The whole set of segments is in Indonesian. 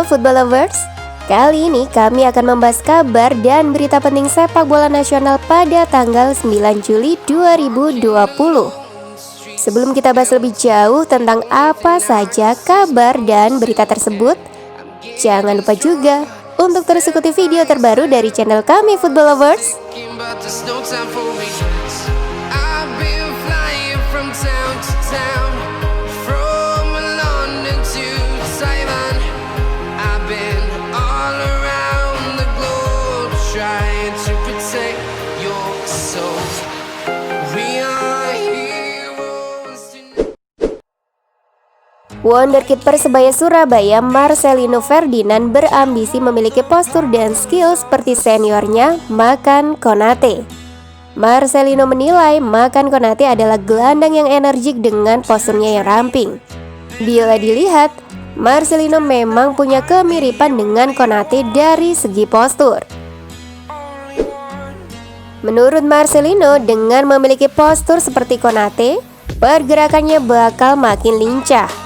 Football Lovers. Kali ini kami akan membahas kabar dan berita penting sepak bola nasional pada tanggal 9 Juli 2020. Sebelum kita bahas lebih jauh tentang apa saja kabar dan berita tersebut, jangan lupa juga untuk terus ikuti video terbaru dari channel kami Football Lovers. Wonderkid Persebaya Surabaya Marcelino Ferdinand berambisi memiliki postur dan skill seperti seniornya Makan Konate. Marcelino menilai Makan Konate adalah gelandang yang energik dengan posturnya yang ramping. Bila dilihat, Marcelino memang punya kemiripan dengan Konate dari segi postur. Menurut Marcelino, dengan memiliki postur seperti Konate, pergerakannya bakal makin lincah.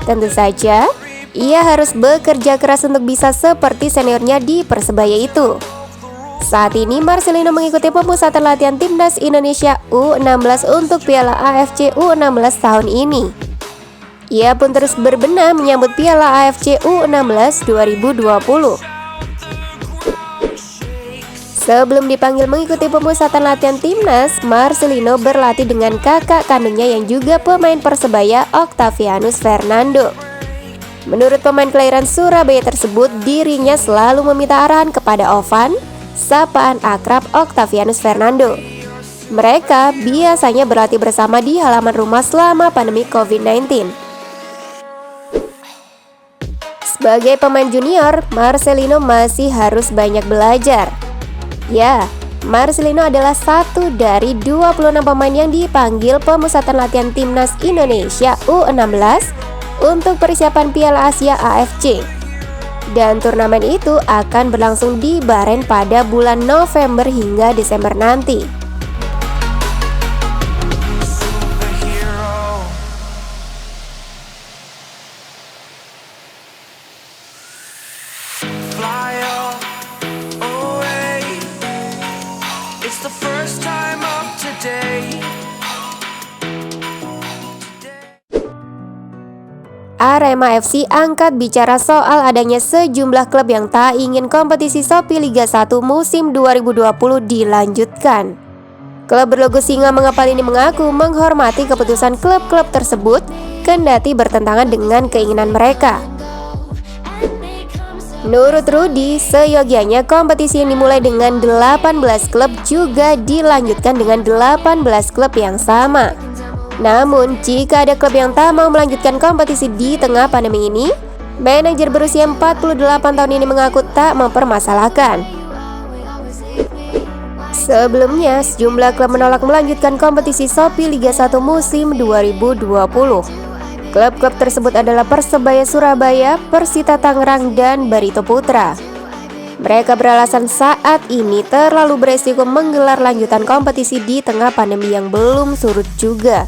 Tentu saja, ia harus bekerja keras untuk bisa seperti seniornya di Persebaya itu. Saat ini Marcelino mengikuti pemusatan latihan Timnas Indonesia U16 untuk Piala AFC U16 tahun ini. Ia pun terus berbenah menyambut Piala AFC U16 2020. Sebelum dipanggil mengikuti pemusatan latihan Timnas, Marcelino berlatih dengan kakak kandungnya yang juga pemain Persebaya, Octavianus Fernando. Menurut pemain kelahiran Surabaya tersebut, dirinya selalu meminta arahan kepada Ovan, sapaan akrab Octavianus Fernando. Mereka biasanya berlatih bersama di halaman rumah selama pandemi COVID-19. Sebagai pemain junior, Marcelino masih harus banyak belajar. Ya, Marcelino adalah satu dari 26 pemain yang dipanggil pemusatan latihan Timnas Indonesia U16 untuk persiapan Piala Asia AFC. Dan turnamen itu akan berlangsung di Bahrain pada bulan November hingga Desember nanti. Arema FC angkat bicara soal adanya sejumlah klub yang tak ingin kompetisi Shopee Liga 1 musim 2020 dilanjutkan. Klub berlogo singa mengepal ini mengaku menghormati keputusan klub-klub tersebut kendati bertentangan dengan keinginan mereka. Menurut Rudy, seyogianya kompetisi yang dimulai dengan 18 klub juga dilanjutkan dengan 18 klub yang sama. Namun, jika ada klub yang tak mau melanjutkan kompetisi di tengah pandemi ini, manajer berusia 48 tahun ini mengaku tak mempermasalahkan. Sebelumnya, sejumlah klub menolak melanjutkan kompetisi Shopee Liga 1 musim 2020. Klub-klub tersebut adalah Persebaya Surabaya, Persita Tangerang, dan Barito Putra. Mereka beralasan saat ini terlalu beresiko menggelar lanjutan kompetisi di tengah pandemi yang belum surut juga.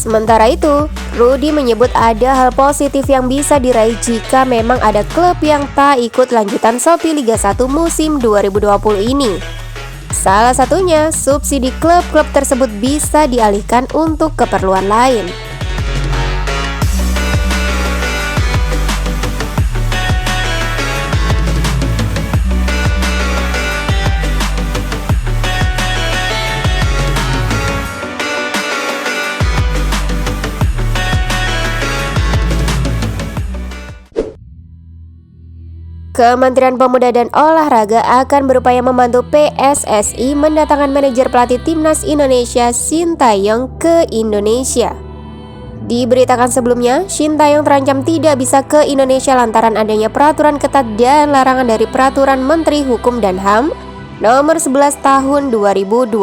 Sementara itu, Rudy menyebut ada hal positif yang bisa diraih jika memang ada klub yang tak ikut lanjutan Shopee Liga 1 musim 2020 ini. Salah satunya, subsidi klub-klub tersebut bisa dialihkan untuk keperluan lain. Kementerian Pemuda dan Olahraga akan berupaya membantu PSSI mendatangkan manajer pelatih Timnas Indonesia Sintayong ke Indonesia. Diberitakan sebelumnya, Sintayong terancam tidak bisa ke Indonesia lantaran adanya peraturan ketat dan larangan dari Peraturan Menteri Hukum dan HAM Nomor 11 Tahun 2020.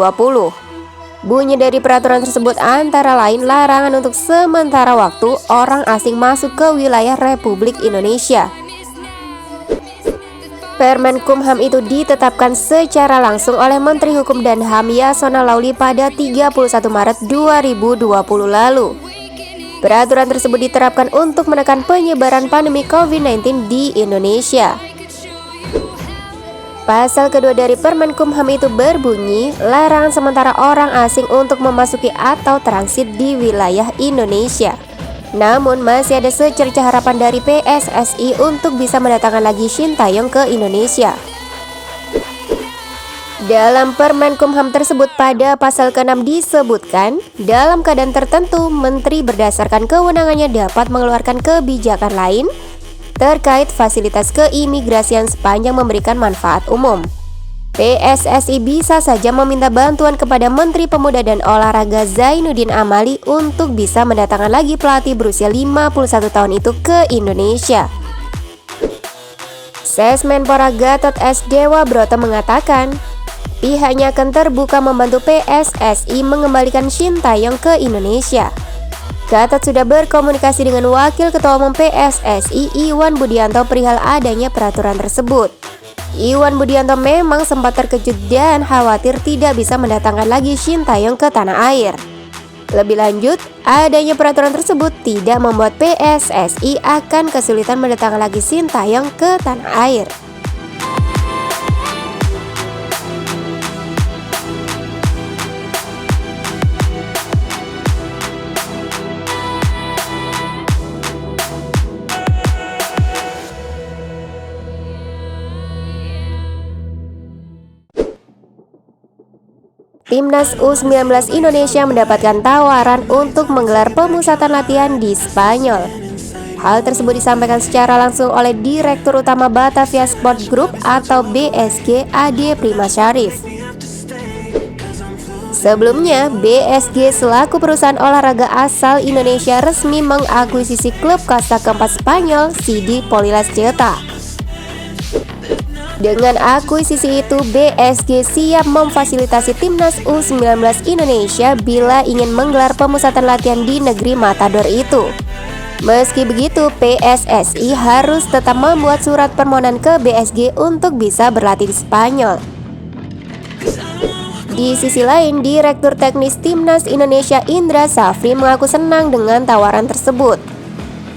Bunyi dari peraturan tersebut antara lain larangan untuk sementara waktu orang asing masuk ke wilayah Republik Indonesia. Permenkumham itu ditetapkan secara langsung oleh Menteri Hukum dan HAM Yasona Lauli pada 31 Maret 2020 lalu. Peraturan tersebut diterapkan untuk menekan penyebaran pandemi COVID-19 di Indonesia. Pasal kedua dari Permenkumham itu berbunyi, larangan sementara orang asing untuk memasuki atau transit di wilayah Indonesia. Namun masih ada secerca harapan dari PSSI untuk bisa mendatangkan lagi Shin Tae-yong ke Indonesia. Dalam Permenkumham tersebut pada pasal ke-6 disebutkan, dalam keadaan tertentu, Menteri berdasarkan kewenangannya dapat mengeluarkan kebijakan lain terkait fasilitas keimigrasian sepanjang memberikan manfaat umum. PSSI bisa saja meminta bantuan kepada Menteri Pemuda dan Olahraga Zainuddin Amali untuk bisa mendatangkan lagi pelatih berusia 51 tahun itu ke Indonesia. Sesmenpora Gatot S. Dewa Broto mengatakan, pihaknya akan terbuka membantu PSSI mengembalikan Shin Tae-yong ke Indonesia. Gatot sudah berkomunikasi dengan Wakil Ketua Umum PSSI Iwan Budianto perihal adanya peraturan tersebut. Iwan Budianto memang sempat terkejut dan khawatir tidak bisa mendatangkan lagi Shin Tae-yong ke tanah air. Lebih lanjut, adanya peraturan tersebut tidak membuat PSSI akan kesulitan mendatangkan lagi Shin Tae-yong ke tanah air. Timnas U19 Indonesia mendapatkan tawaran untuk menggelar pemusatan latihan di Spanyol. Hal tersebut disampaikan secara langsung oleh Direktur Utama Batavia Sport Group atau BSG Ade Prima Syarif. Sebelumnya, BSG selaku perusahaan olahraga asal Indonesia resmi mengakuisisi klub kasta keempat Spanyol CD Polilas Ceuta. Dengan akuisisi itu, BSG siap memfasilitasi Timnas U19 Indonesia bila ingin menggelar pemusatan latihan di negeri Matador itu. Meski begitu, PSSI harus tetap membuat surat permohonan ke BSG untuk bisa berlatih di Spanyol. Di sisi lain, Direktur Teknis Timnas Indonesia Indra Safri mengaku senang dengan tawaran tersebut.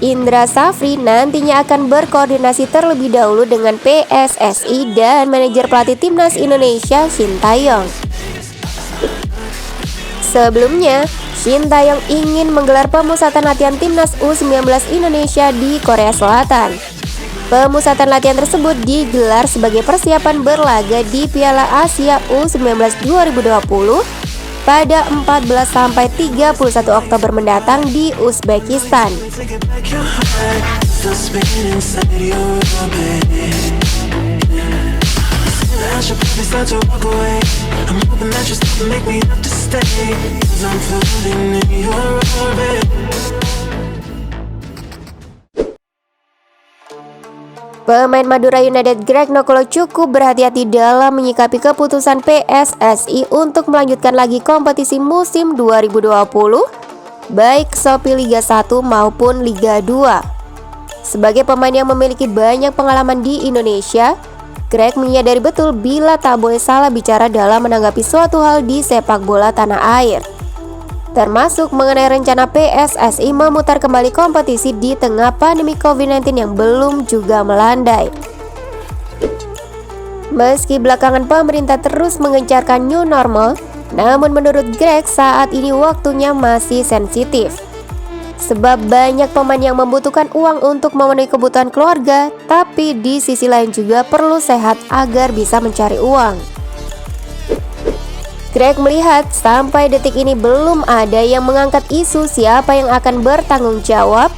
Indra Safri nantinya akan berkoordinasi terlebih dahulu dengan PSSI dan manajer pelatih Timnas Indonesia Shin Tae-yong. Sebelumnya, Shin Tae-yong ingin menggelar pemusatan latihan Timnas U19 Indonesia di Korea Selatan. Pemusatan latihan tersebut digelar sebagai persiapan berlaga di Piala Asia U19 2020 pada 14-31 Oktober mendatang di Uzbekistan. Pemain Madura United Greg Nokolo cukup berhati-hati dalam menyikapi keputusan PSSI untuk melanjutkan lagi kompetisi musim 2020, baik Shopee Liga 1 maupun Liga 2. Sebagai pemain yang memiliki banyak pengalaman di Indonesia, Greg menyadari betul bila tak boleh salah bicara dalam menanggapi suatu hal di sepak bola tanah air, termasuk mengenai rencana PSSI memutar kembali kompetisi di tengah pandemi COVID-19 yang belum juga melandai. Meski belakangan pemerintah terus mengencarkan new normal, namun menurut Greg saat ini waktunya masih sensitif. Sebab banyak pemain yang membutuhkan uang untuk memenuhi kebutuhan keluarga, tapi di sisi lain juga perlu sehat agar bisa mencari uang. Greg melihat sampai detik ini belum ada yang mengangkat isu siapa yang akan bertanggung jawab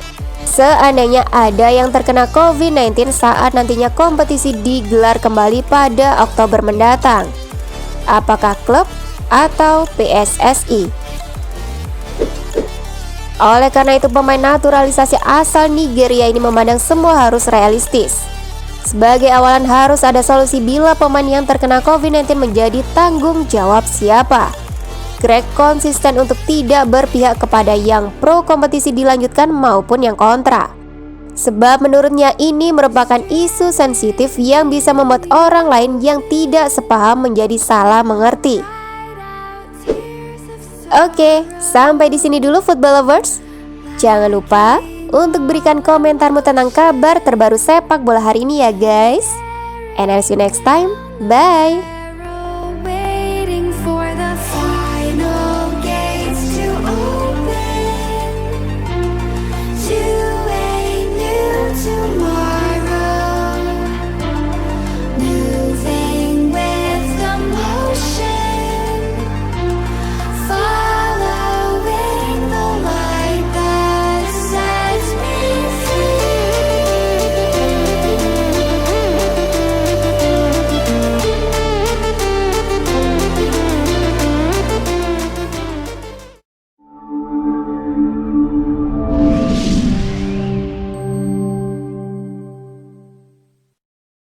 seandainya ada yang terkena COVID-19 saat nantinya kompetisi digelar kembali pada Oktober mendatang. Apakah klub atau PSSI? Oleh karena itu, pemain naturalisasi asal Nigeria ini memandang semua harus realistis. Sebagai awalan harus ada solusi bila pemain yang terkena COVID-19 menjadi tanggung jawab siapa. Greg konsisten untuk tidak berpihak kepada yang pro kompetisi dilanjutkan maupun yang kontra. Sebab menurutnya ini merupakan isu sensitif yang bisa membuat orang lain yang tidak sepaham menjadi salah mengerti. Oke, sampai di sini dulu football lovers. Jangan lupa untuk berikan komentarmu tentang kabar terbaru sepak bola hari ini ya guys. And I'll see you next time. Bye.